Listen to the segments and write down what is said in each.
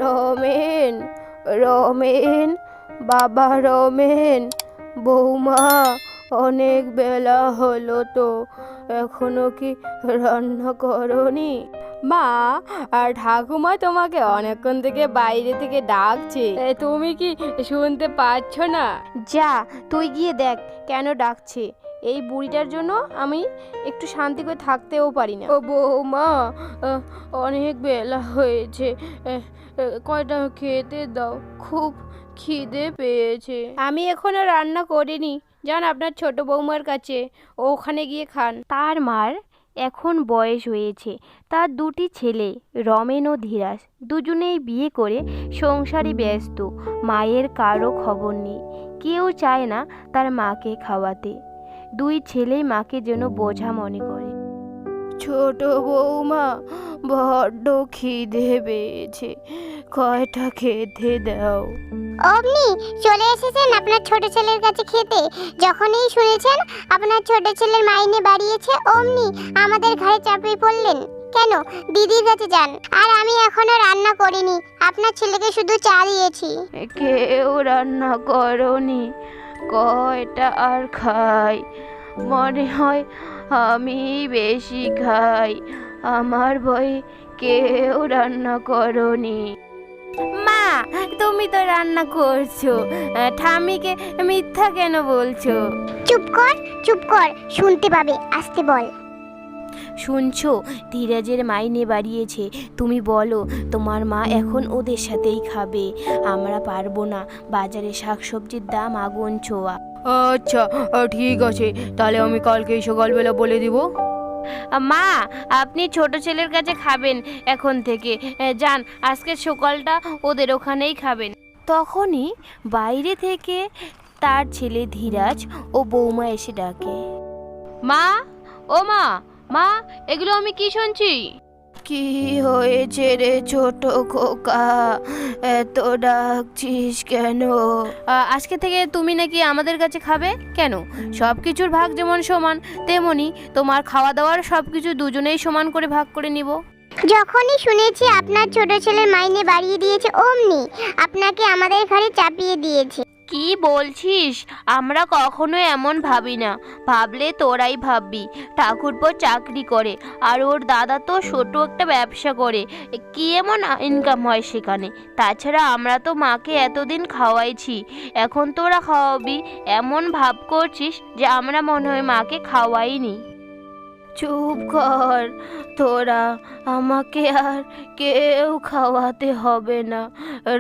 রমেন, রমেন, বাবা রমেন, বৌমা, অনেক বেলা হলো তো, এখনো কি রান্না করনি? মা, আর ঠাকুমা তোমাকে অনেকক্ষণ থেকে বাইরে থেকে ডাকছে, তুমি কি শুনতে পাচ্ছ না? যা, তুই গিয়ে দেখ কেন ডাকছে। এই বুড়িটার জন্য আমি একটু শান্তি করে থাকতেও পারি না। ও বৌমা, অনেক বেলা হয়েছে, কয়টা খেতে দাও, খুব খিদে পেয়েছে। আমি এখনো রান্না করিনি, যান আপনার ছোট বৌমার কাছে, ওখানে গিয়ে খান। তার মার এখন বয়স হয়েছে, তার দুটি ছেলে রমেন ও ধীরাজ দুজনেই বিয়ে করে সংসারে ব্যস্ত। মায়ের কারো খবর নেই, কেউ চায় না তার মাকে খাওয়াতে। দুই ছেলেই মাকে যেন বোঝা মনে করে। ছোট বৌমা, বড্ড খিদে পেয়েছে, কয়টা খেতে দাও। অমনি চলে এসেছেন আপনার ছোট ছেলের কাছে খেতে? যখনই শুনেছেন আপনার ছোট ছেলের মাইনে বাড়িয়েছে, অমনি আমাদের ঘরে চাপিয়ে পড়লেন কেন? দিদির কাছে যান। আর আমি এখনো রান্না করিনি, আপনার ছেলেকে শুধু চা দিয়েছি। কেউ রান্না করনি, কয়টা আর খাই? মনে হয় আমি বেশি খাই, আমার ভয়ে কেউ রান্না করনি। মা, তুমি তো রান্না করছো, ঠাম্মিকে মিথ্যা কেন বলছো? চুপ কর, চুপ কর, শুনতে পাবে, আসতে বল। শুনছো, ধীরাজের মাইনে বাড়িয়েছে, তুমি বলো তোমার মা এখন ওদের সাথেই খাবে, আমরা পারবো না, বাজারে শাকসবজির দাম আগুন ছোঁয়া। আচ্ছা, ঠিক আছে, তাহলে আমি কালকেই সকালবেলা বলে দিব। মা, আপনি ছোট ছেলের কাছে খাবেন এখন থেকে, যান, আজকে সকালটা ওদের ওখানেই খাবেন। তখনই বাইরে থেকে তার ছেলে ধীরাজ ও বৌমা এসে ডাকে, মা, ও মা, মা, এগুলো আমি কি শুনছি? কি হয়েছে রে ছোট খোকা, এত ডাকছিস কেন? আজকে থেকে তুমি নাকি আমাদের কাছে খাবে। কেন? সব কিছুর ভাগ যেমন সমান, তেমনি তোমার খাওয়া দাওয়ার সব কিছু দুজনেই সমান করে ভাগ করে নিব। যখনই শুনেছি আপনার ছোট ছেলের মাইনে বাড়িয়ে দিয়েছে, অমনি আপনাকে আমাদের ঘরে চাপিয়ে দিয়েছে। কি বলছিস? আমরা কখনো এমন ভাবি না, ভাবলে তোরাই ভাববি। ঠাকুরপো চাকরি করে, আর ওর দাদা তো ছোট একটা ব্যবসা করে, কি এমন ইনকাম হয় সেখানে? তাছাড়া আমরা তো মাকে এতদিন খাওয়াইছি, এখন তোরা খাওয়াবি, এমন ভাব করছিস যে আমরা মনে হয় মাকে খাওয়াইনি। চুপ কর, তোরা, আমাকে আর কেউ খাওয়াতে হবে না।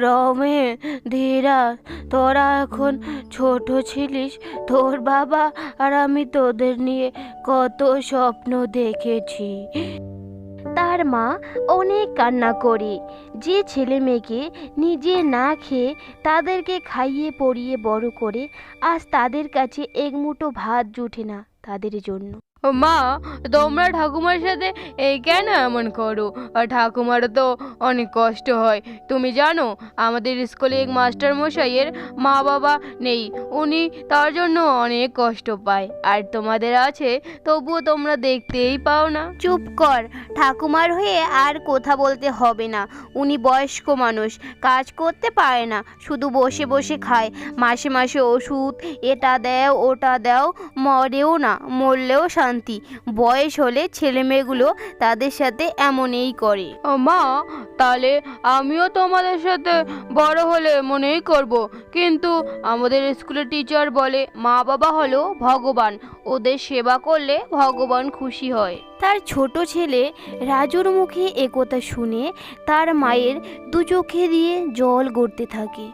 রমেন, ধীরাজ, তোরা এখন ছোট ছিলিস, তোর বাবা আর আমি তোদের নিয়ে কত স্বপ্ন দেখেছি। তার মা অনেক কান্না করে, যে ছেলে মেয়েকে নিজে না খেয়ে তাদেরকে খাইয়ে পরিয়ে বড় করে, আজ তাদের কাছে এক মুঠো ভাত জুটে না তাদের জন্য। মা, তোমরা ঠাকুমার সাথে এই কেন এমন করো? আর ঠাকুমারও তো অনেক কষ্ট হয়, তুমি জানো আমাদের স্কুলে এক মাস্টার মশাইয়ের মা বাবা নেই, উনি তার জন্য অনেক কষ্ট পায়, আর তোমাদের আছে তবুও তোমরা দেখতেই পাও না। চুপ কর, ঠাকুমার হয়ে আর কথা বলতে হবে না, উনি বয়স্ক মানুষ, কাজ করতে পারে না, শুধু বসে বসে খায়, মাসে মাসে ওষুধ এটা দাও ওটা দাও, মরেও না, মরলেও শান্তি। বয়স হলে ছেলে মেয়েগুলো তাদের সাথে এমনই করে। মা, তাহলে আমিও তোমাদের সাথে বড় হলে মনেই করব, কিন্তু আমাদের স্কুলের টিচার বলে মা বাবা হলো ভগবান, ওদের সেবা করলে ভগবান খুশি হয়। তার ছোট ছেলে রাজুর মুখে একথা শুনে তার মায়ের দু চোখে দিয়ে জল গড়তে থাকে।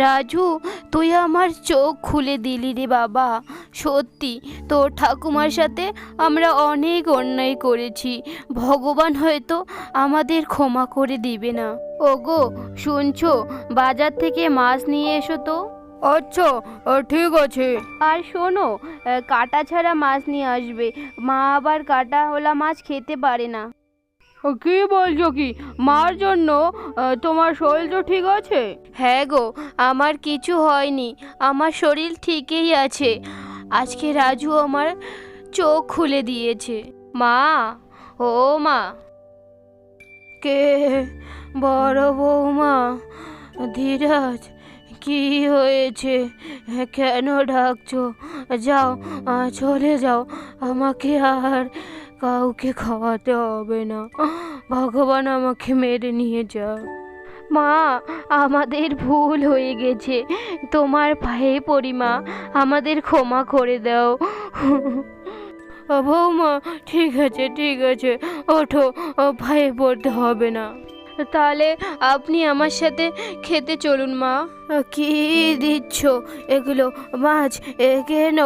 রাজু, তুই আমার চোখ খুলে দিলি রে বাবা, সত্যি তোর ঠাকুমার সাথে আমরা অনেক অন্যায় করেছি, ভগবান হয়তো আমাদের ক্ষমা করে দিবে না। ওগো, শুনছো, বাজার থেকে মাছ নিয়ে এসো তো। আচ্ছা, ঠিক আছে। আর শোনো, কাটা ছাড়া মাছ নিয়ে আসবে, মা আবার কাটা ওলা মাছ খেতে পারে না। কি বলছো কি? মার জন্য? তোমার শরীর তো ঠিক আছে? হ্যাঁ গো, আমার কিছু হয়নি, আমার শরীর ঠিকই আছে, আজকে রাজু আমার চোখ খুলে দিয়েছে। মা, ও মা। কে? বড় বৌমা? ধীরাজ, কি হয়েছে? কেন ডাকছো? যাও, চলে যাও। আমাকে আর কাউকে খাওয়াতে হবে না। ভগবান আমাকে মেরে নিয়ে যাও। মা, আমাদের ভুল হয়ে গেছে, তোমার পায়ে পড়ি মা, আমাদের ক্ষমা করে দাও। বৌমা, ঠিক আছে ঠিক আছে, ওঠো, পায়ে পড়তে হবে না। তাহলে আপনি আমার সাথে খেতে চলুন মা। কি দিচ্ছ এগুলো? মাছ? কেন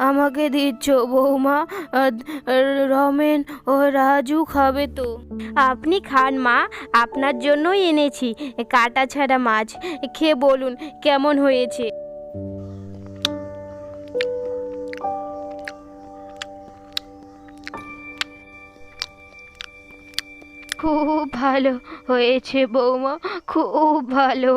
আমাকে দিচ্ছ বৌমা? রমেন ও রাজু খাবে তো। আপনি খান মা, আপনার জন্যই এনেছি কাটা ছাড়া মাছ। খেয়ে বলুন কেমন হয়েছে। খুব ভালো হয়েছে বৌমা, খুব ভালো।